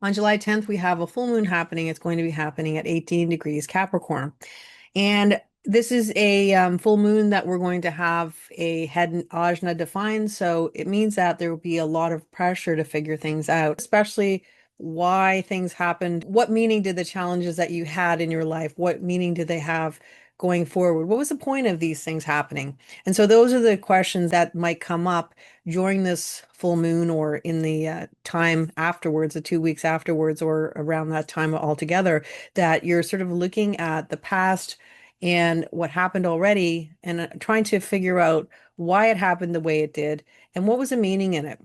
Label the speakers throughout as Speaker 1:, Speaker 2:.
Speaker 1: On July 10th, we have a full moon happening. It's going to be happening at 18 degrees Capricorn. And this is a full moon that we're going to have a head and ajna defined. So it means that there will be a lot of pressure to figure things out, especially why things happened. What meaning did the challenges that you had in your life, what meaning did they have going forward? What was the point of these things happening? And so those are the questions that might come up during this full moon or in the time afterwards, the 2 weeks afterwards, or around that time altogether, that you're sort of looking at the past and what happened already and trying to figure out why it happened the way it did and what was the meaning in it.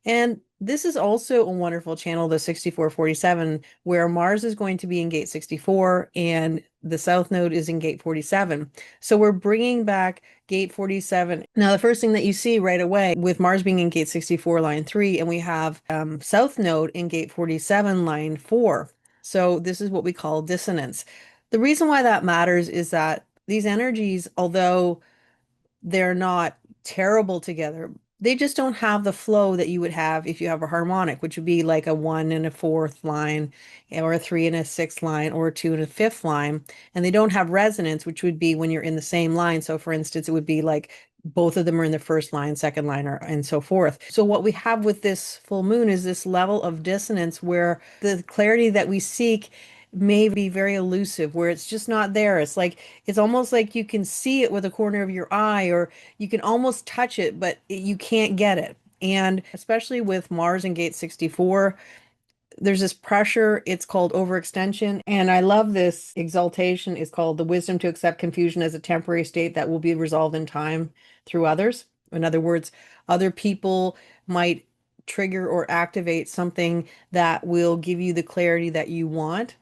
Speaker 1: And this is also a wonderful channel, the 6447, where Mars is going to be in gate 64 and the South Node is in gate 47. So we're bringing back gate 47. Now, the first thing that you see right away with Mars being in gate 64, line 3, and we have South Node in gate 47, line 4. So this is what we call dissonance. The reason why that matters is that these energies, although they're not terrible together, they just don't have the flow that you would have if you have a harmonic, which would be like a 1 and a 4th line, or a 3 and a 6th line, or a 2 and a 5th line. And they don't have resonance, which would be when you're in the same line. So for instance, it would be like both of them are in the first line, second line, or and so forth. So what we have with this full moon is this level of dissonance where the clarity that we seek may be very elusive, where it's just not there. It's like it's almost like you can see it with a corner of your eye, or you can almost touch it, but you can't get it. And especially with Mars in gate 64, there's this pressure. It's called overextension. And I love this exaltation. It's called the wisdom to accept confusion as a temporary state that will be resolved in time through others. In other words, other people might trigger or activate something that will give you the clarity that you want.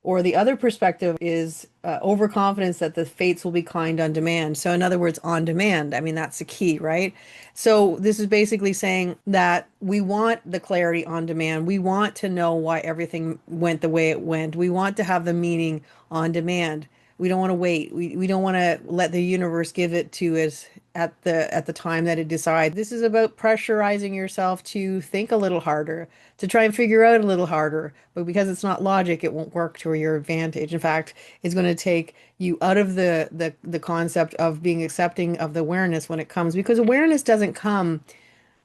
Speaker 1: Or the other perspective is overconfidence that the fates will be kind on demand. So, in other words, on demand. I mean, that's the key, right? So, this is basically saying that we want the clarity on demand. We want to know why everything went the way it went. We want to have the meaning on demand. We don't want to wait. We don't want to let the universe give it to us at the time that it decides. This is about pressurizing yourself to think a little harder, to try and figure out a little harder. But because it's not logic, it won't work to your advantage. In fact, it's going to take you out of the concept of being accepting of the awareness when it comes, because awareness doesn't come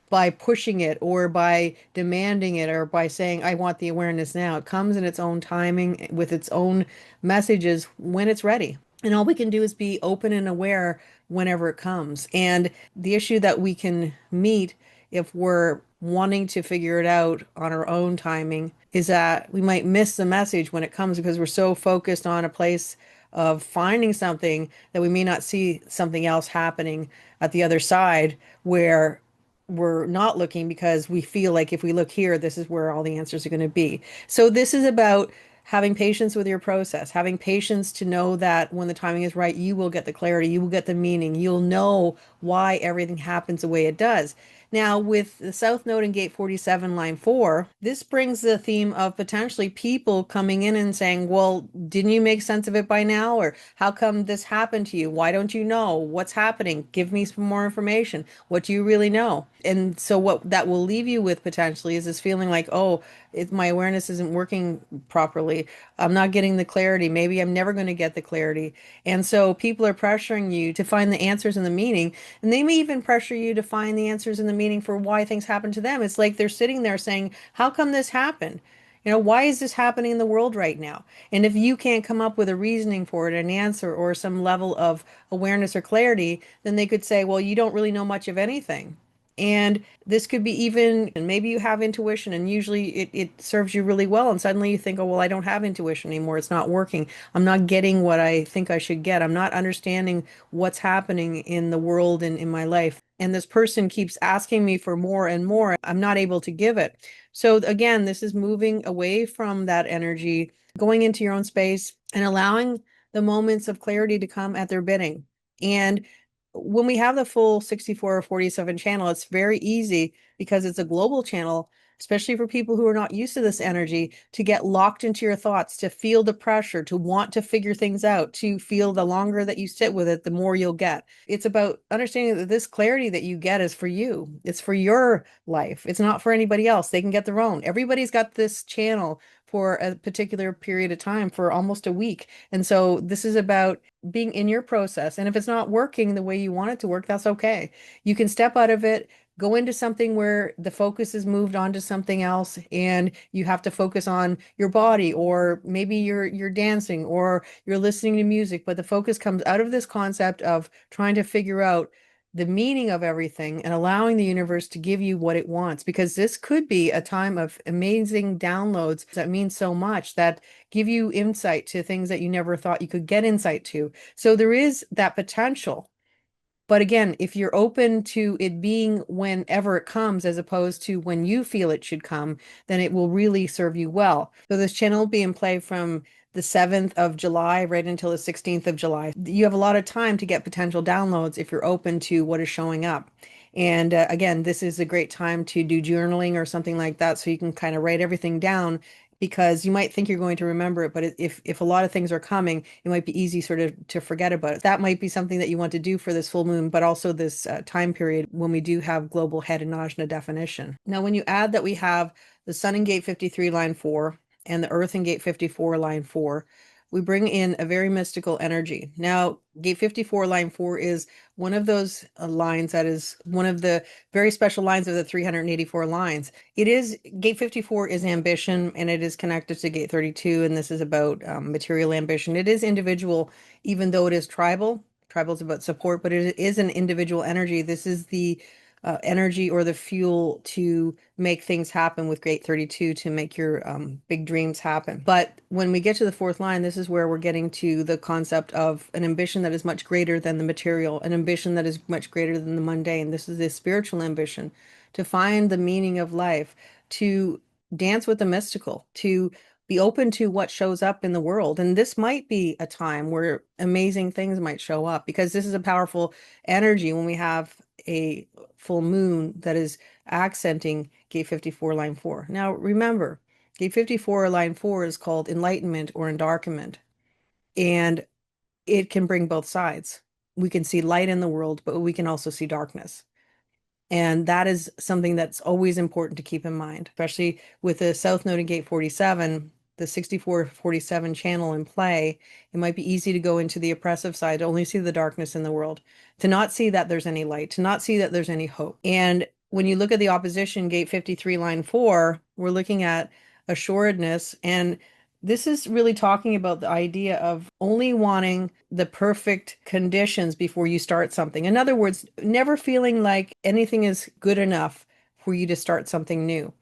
Speaker 1: by pushing it or by demanding it or by saying, I want the awareness now. It comes in its own timing with its own messages when it's ready. And all we can do is be open and aware whenever it comes. And the issue that we can meet if we're wanting to figure it out on our own timing is that we might miss the message when it comes because we're so focused on a place of finding something that we may not see something else happening at the other side where we're not looking because we feel like if we look here, this is where all the answers are going to be. So this is about having patience with your process, having patience to know that when the timing is right, you will get the clarity, you will get the meaning, you'll know why everything happens the way it does. Now, with the South Node in Gate 47, line 4, this brings the theme of potentially people coming in and saying, well, didn't you make sense of it by now? Or how come this happened to you? Why don't you know? What's happening? Give me some more information. What do you really know? And so what that will leave you with potentially is this feeling like, oh, my awareness isn't working properly. I'm not getting the clarity. Maybe I'm never going to get the clarity. And so people are pressuring you to find the answers and the meaning. And they may even pressure you to find the answers and the meaning for why things happen to them. It's like they're sitting there saying, how come this happened? You know, why is this happening in the world right now? And if you can't come up with a reasoning for it, an answer, or some level of awareness or clarity, then they could say, well, you don't really know much of anything. And this could be even, and maybe you have intuition and usually it serves you really well. And suddenly you think, oh, well, I don't have intuition anymore. It's not working. I'm not getting what I think I should get. I'm not understanding what's happening in the world and in my life. And this person keeps asking me for more and more. I'm not able to give it. So again, this is moving away from that energy, going into your own space and allowing the moments of clarity to come at their bidding. And when we have the full 64 or 47 channel, it's very easy because it's a global channel especially for people who are not used to this energy, to get locked into your thoughts, to feel the pressure, to want to figure things out, to feel the longer that you sit with it, the more you'll get. It's about understanding that this clarity that you get is for you. It's for your life. It's not for anybody else. They can get their own. Everybody's got this channel for a particular period of time for almost a week. And so this is about being in your process. And if it's not working the way you want it to work, that's okay. You can step out of it, go into something where the focus is moved on to something else and you have to focus on your body, or maybe you're dancing or you're listening to music, but the focus comes out of this concept of trying to figure out the meaning of everything and allowing the universe to give you what it wants, because this could be a time of amazing downloads that mean so much, that give you insight to things that you never thought you could get insight to. So there is that potential. But again, if you're open to it being whenever it comes, as opposed to when you feel it should come, then it will really serve you well. So this channel will be in play from the 7th of July right until the 16th of July. You have a lot of time to get potential downloads if you're open to what is showing up. And again, this is a great time to do journaling or something like that, so you can kind of write everything down, because you might think you're going to remember it, but if a lot of things are coming, it might be easy sort of to forget about it. That might be something that you want to do for this full moon, but also this time period when we do have global head and ajna definition. Now, when you add that we have the sun in gate 53, line 4, and the earth in gate 54, line 4, we bring in a very mystical energy. Now, gate 54, line 4 is one of those lines that is one of the very special lines of the 384 lines. It is, gate 54 is ambition, and it is connected to gate 32, and this is about material ambition. It is individual, even though it is tribal. Tribal is about support, but it is an individual energy. This is the energy or the fuel to make things happen with Gate 32, to make your big dreams happen. But when we get to the fourth line, this is where we're getting to the concept of an ambition that is much greater than the material, an ambition that is much greater than the mundane. This is the spiritual ambition, to find the meaning of life, to dance with the mystical, to be open to what shows up in the world. And this might be a time where amazing things might show up, because this is a powerful energy when we have a full moon that is accenting gate 54, line 4. Now, remember, gate 54, line 4 is called enlightenment or endarkenment, and it can bring both sides. We can see light in the world, but we can also see darkness. And that is something that's always important to keep in mind, especially with the South Node in Gate 47, the 6447 channel in play. It might be easy to go into the oppressive side, to only see the darkness in the world, to not see that there's any light, to not see that there's any hope. And when you look at the opposition, Gate 53, line 4, we're looking at assuredness. And this is really talking about the idea of only wanting the perfect conditions before you start something. In other words, never feeling like anything is good enough for you to start something new.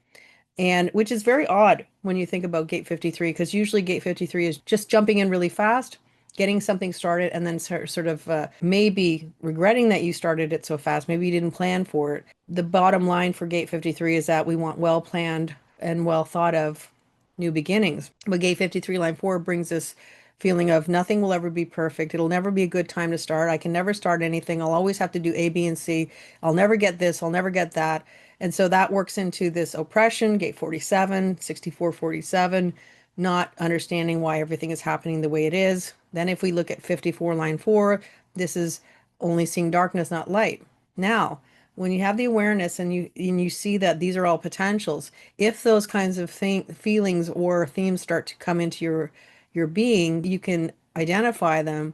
Speaker 1: And which is very odd when you think about Gate 53, because usually Gate 53 is just jumping in really fast, getting something started, and then sort of maybe regretting that you started it so fast. Maybe you didn't plan for it. The bottom line for Gate 53 is that we want well planned and well thought of new beginnings. But Gate 53, line 4 brings this feeling of nothing will ever be perfect. It'll never be a good time to start. I can never start anything. I'll always have to do A, B, and C. I'll never get this. I'll never get that. And so that works into this oppression, Gate 47, 6447, not understanding why everything is happening the way it is. Then if we look at 54, line 4, this is only seeing darkness, not light. Now, when you have the awareness and you see that these are all potentials, if those kinds of feelings or themes start to come into your being, you can identify them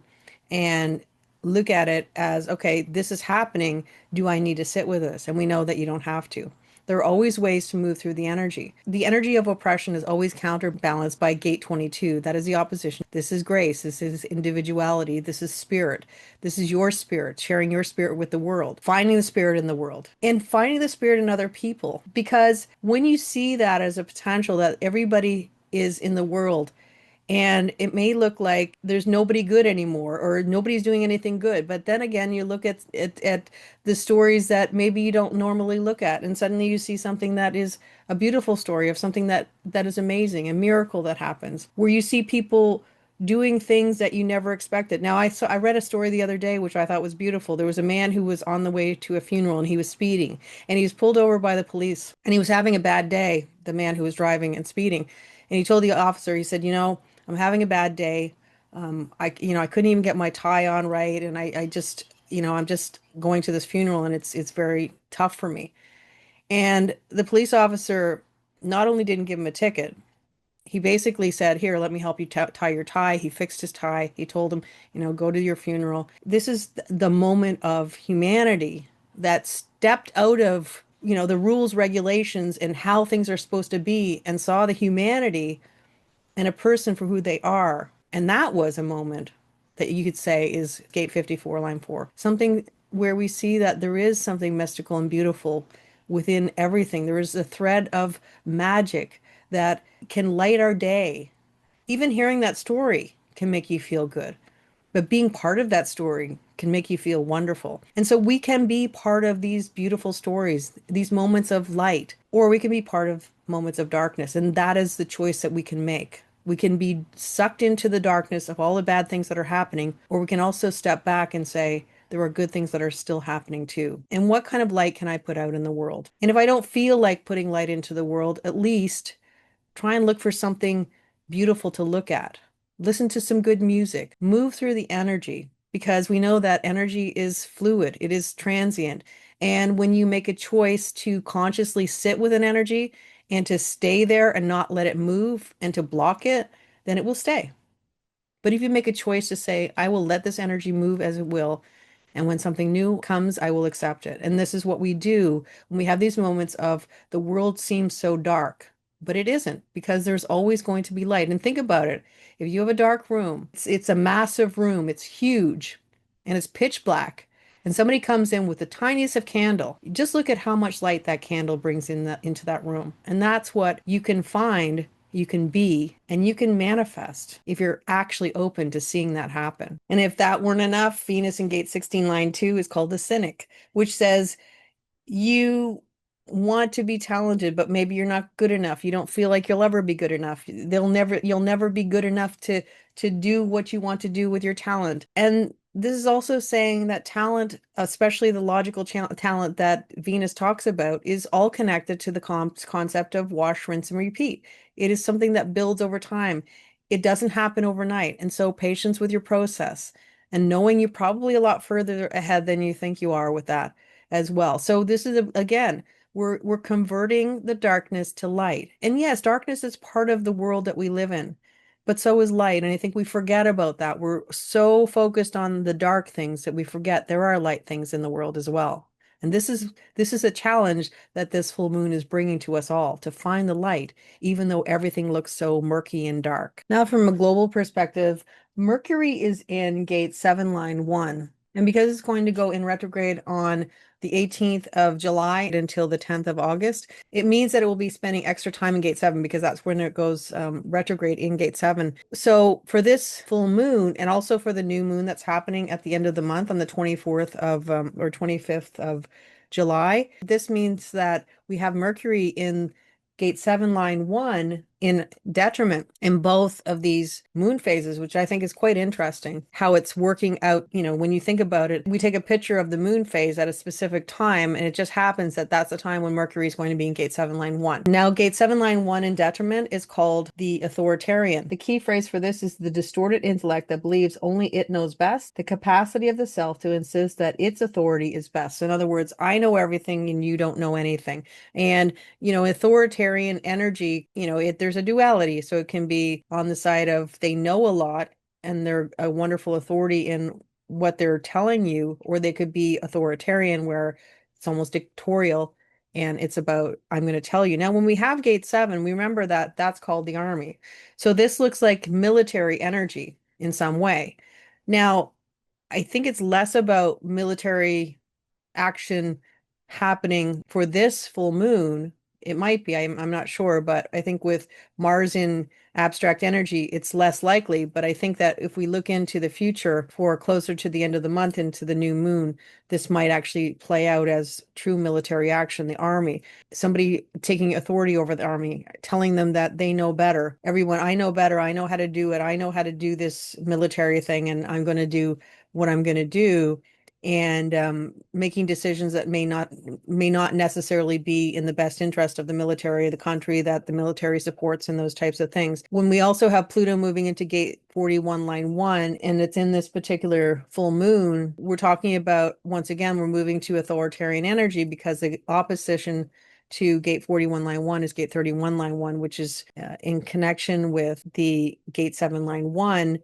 Speaker 1: and look at it as, okay, this is happening. Do I need to sit with this? And we know that you don't have to. There are always ways to move through the energy. The energy of oppression is always counterbalanced by gate 22. That is the opposition. This is grace. This is individuality. This is spirit. This is your spirit, sharing your spirit with the world, finding the spirit in the world, and finding the spirit in other people. Because when you see that as a potential that everybody is in the world, and it may look like there's nobody good anymore or nobody's doing anything good. But then again, you look at the stories that maybe you don't normally look at, and suddenly you see something that is a beautiful story of something that is amazing, a miracle that happens, where you see people doing things that you never expected. Now, I read a story the other day which I thought was beautiful. There was a man who was on the way to a funeral and he was speeding and he was pulled over by the police and he was having a bad day, the man who was driving and speeding. And he told the officer, he said, I'm having a bad day. I couldn't even get my tie on right and I just, I'm just going to this funeral and it's very tough for me. And the police officer not only didn't give him a ticket, he basically said, "Here, let me help you tie your tie." He fixed his tie. He told him, go to your funeral. This is the moment of humanity that stepped out of, the rules, regulations, and how things are supposed to be and saw the humanity and a person for who they are. And that was a moment that you could say is Gate 54, Line 4. Something where we see that there is something mystical and beautiful within everything. There is a thread of magic that can light our day. Even hearing that story can make you feel good. But being part of that story can make you feel wonderful. And so we can be part of these beautiful stories, these moments of light, or we can be part of moments of darkness. And that is the choice that we can make. We can be sucked into the darkness of all the bad things that are happening, or we can also step back and say, there are good things that are still happening too. And what kind of light can I put out in the world? And if I don't feel like putting light into the world, at least try and look for something beautiful to look at. Listen to some good music. Move through the energy because we know that energy is fluid, it is transient. And when you make a choice to consciously sit with an energy and to stay there and not let it move and to block it, then it will stay. But if you make a choice to say, I will let this energy move as it will, and when something new comes, I will accept it. And this is what we do when we have these moments of the world seems so dark, but it isn't because there's always going to be light. And think about it. If you have a dark room, it's a massive room, it's huge, and it's pitch black. And somebody comes in with the tiniest of candle. Just look at how much light that candle brings into that room. And that's what you can find, you can be, and you can manifest if you're actually open to seeing that happen. And if that weren't enough, Venus in Gate 16, Line 2 is called the Cynic, which says you want to be talented, but maybe you're not good enough. You don't feel like you'll ever be good enough. You'll never be good enough to do what you want to do with your talent. And this is also saying that talent, especially the logical talent that Venus talks about, is all connected to the concept of wash, rinse, and repeat. It is something that builds over time. It doesn't happen overnight. And so patience with your process and knowing you're probably a lot further ahead than you think you are with that as well. So this is again, we're converting the darkness to light. And yes, darkness is part of the world that we live in, but so is light. And I think we forget about that. We're so focused on the dark things that we forget there are light things in the world as well. And this is a challenge that this full moon is bringing to us all to find the light, even though everything looks so murky and dark. Now, from a global perspective, Mercury is in Gate 7, Line 1. And because it's going to go in retrograde on the 18th of July until the 10th of August, it means that it will be spending extra time in Gate 7 because that's when it goes retrograde in Gate 7. So for this full moon and also for the new moon that's happening at the end of the month on the 24th of or 25th of July, this means that we have Mercury in Gate 7, Line 1 in detriment in both of these moon phases, which I think is quite interesting how it's working out. When you think about it, we take a picture of the moon phase at a specific time, and it just happens that that's the time when Mercury is going to be in Gate 7, Line 1. Now, Gate 7, Line 1 in detriment is called the authoritarian. The key phrase for this is the distorted intellect that believes only it knows best, the capacity of the self to insist that its authority is best. In other words, I know everything and you don't know anything. And authoritarian energy, there's a duality. So it can be on the side of they know a lot and they're a wonderful authority in what they're telling you, or they could be authoritarian where it's almost dictatorial and it's about, I'm going to tell you. Now, when we have Gate 7, we remember that that's called the army. So this looks like military energy in some way. Now, I think it's less about military action happening for this full moon. it might be. I'm not sure, but I think with Mars in abstract energy, it's less likely. But I think that if we look into the future for closer to the end of the month into the new moon, this might actually play out as true military action, the army, somebody taking authority over the army, telling them that they know better. Everyone, I know better. I know how to do it. I know how to do this military thing, and I'm going to do what I'm going to do. And making decisions that may not necessarily be in the best interest of the military, the country that the military supports, and those types of things. When we also have Pluto moving into gate 41, line 1, and it's in this particular full moon, we're talking about, once again, we're moving to authoritarian energy, because the opposition to gate 41, line 1 is gate 31, line 1, which is in connection with the gate 7, line 1.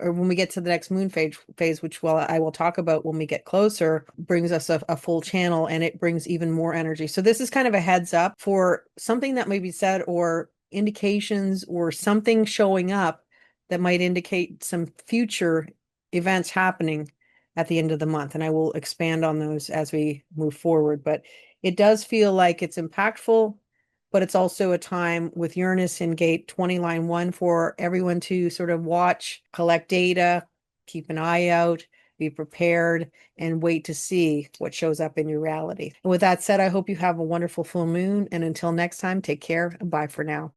Speaker 1: Or when we get to the next moon phase, which I will talk about when we get closer, brings us a full channel, and it brings even more energy. So this is kind of a heads up for something that may be said, or indications, or something showing up that might indicate some future events happening at the end of the month. And I will expand on those as we move forward. But it does feel like it's impactful, but it's also a time with Uranus in gate 20, line 1, for everyone to sort of watch, collect data, keep an eye out, be prepared, and wait to see what shows up in your reality. And with that said, I hope you have a wonderful full moon. And until next time, take care and bye for now.